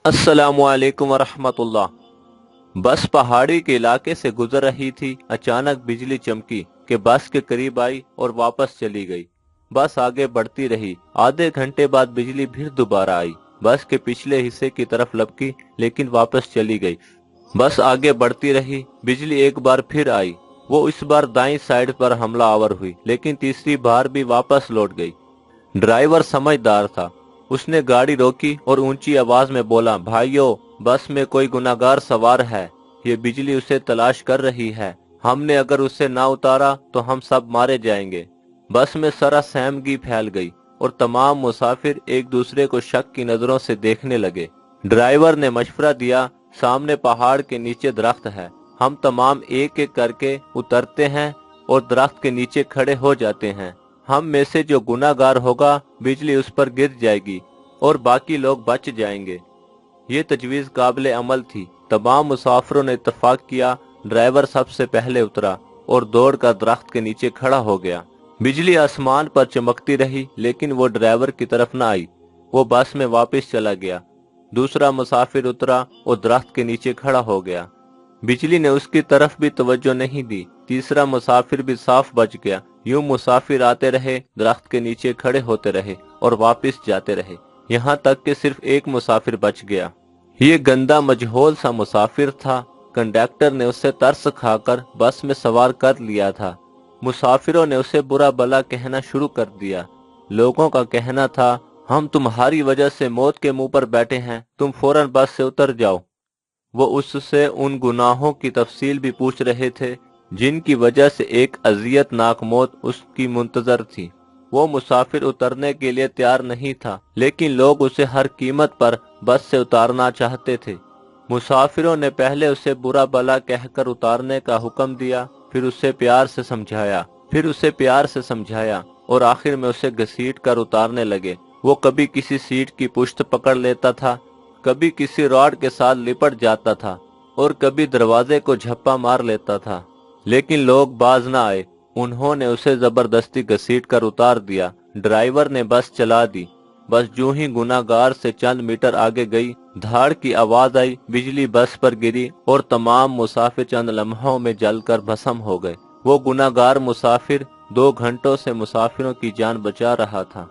अस्सलामुअलैकुम वरहमतुल्लाह। बस पहाड़ी के इलाके से गुजर रही थी। अचानक बिजली चमकी कि बस के करीब आई और वापस चली गई। बस आगे बढ़ती रही। आधे घंटे बाद बिजली फिर दोबारा आई। बस के पिछले हिस्से की तरफ लपकी लेकिन वापस चली गई। बस आगे बढ़ती रही। बिजली एक बार फिर आई। वो इस बार दाईं साइड पर हमलावर हुई लेकिन तीसरी बार भी वापस लौट गई। ड्राइवर समझदार था। उसने गाड़ी रोकी और ऊंची आवाज में बोला, भाइयों, बस में कोई गुनाहगार सवार है। ये बिजली उसे तलाश कर रही है। हमने अगर उसे ना उतारा तो हम सब मारे जाएंगे। बस में सरा सहमगी फैल गई और तमाम मुसाफिर एक दूसरे को शक की नजरों से देखने लगे। ड्राइवर ने मशवरा दिया, सामने पहाड़ के नीचे दरख्त है। हम तमाम एक एक करके उतरते हैं और दरख्त के नीचे खड़े हो जाते हैं। हम में से जो गुनाहगार होगा बिजली उस पर गिर जाएगी और बाकी लोग बच जाएंगे। ये तजवीज काबिल अमल थी। तमाम मुसाफिरों ने इत्तेफाक किया। ड्राइवर सबसे पहले उतरा और दौड़कर दरख्त के नीचे खड़ा हो गया। बिजली आसमान पर चमकती रही लेकिन वो ड्राइवर की तरफ न आई। वो बस में वापस चला गया। दूसरा मुसाफिर उतरा और दरख्त के नीचे खड़ा हो गया। बिजली ने उसकी तरफ भी तवज्जो नहीं दी। तीसरा मुसाफिर भी साफ बच गया। यूं मुसाफिर आते रहे, दरख्त के नीचे खड़े होते रहे और वापस जाते रहे, यहाँ तक कि सिर्फ एक मुसाफिर बच गया। ये गंदा मजहूल सा मुसाफिर था। कंडक्टर ने उसे तरस खाकर बस में सवार कर लिया था। मुसाफिरों ने उसे बुरा भला कहना शुरू कर दिया। लोगों का कहना था, हम तुम्हारी वजह से मौत के मुंह पर बैठे हैं, तुम फौरन बस से उतर जाओ। वो उससे उन गुनाहों की तफसील भी पूछ रहे थे जिनकी वजह से एक अजियतनाक मौत उसकी मुंतजर थी। वो मुसाफिर उतरने के लिए तैयार नहीं था लेकिन लोग उसे हर कीमत पर बस से उतारना चाहते थे। मुसाफिरों ने पहले उसे बुरा भला कहकर उतारने का हुक्म दिया, फिर उसे प्यार से समझाया और आखिर में उसे घसीट कर उतारने लगे। वो कभी किसी सीट की पुश्त पकड़ लेता था, कभी किसी रॉड के साथ लिपट जाता था और कभी दरवाजे को झप्पा मार लेता था, लेकिन लोग बाज न आए। उन्होंने उसे जबरदस्ती घसीट कर उतार दिया। ड्राइवर ने बस चला दी। बस यूं ही गुनाहगार से चंद मीटर आगे गई, धाड़ की आवाज आई, बिजली बस पर गिरी और तमाम मुसाफिर चंद लम्हों में जलकर भस्म हो गए। वो गुनाहगार मुसाफिर 2 घंटों से मुसाफिरों की जान बचा रहा था।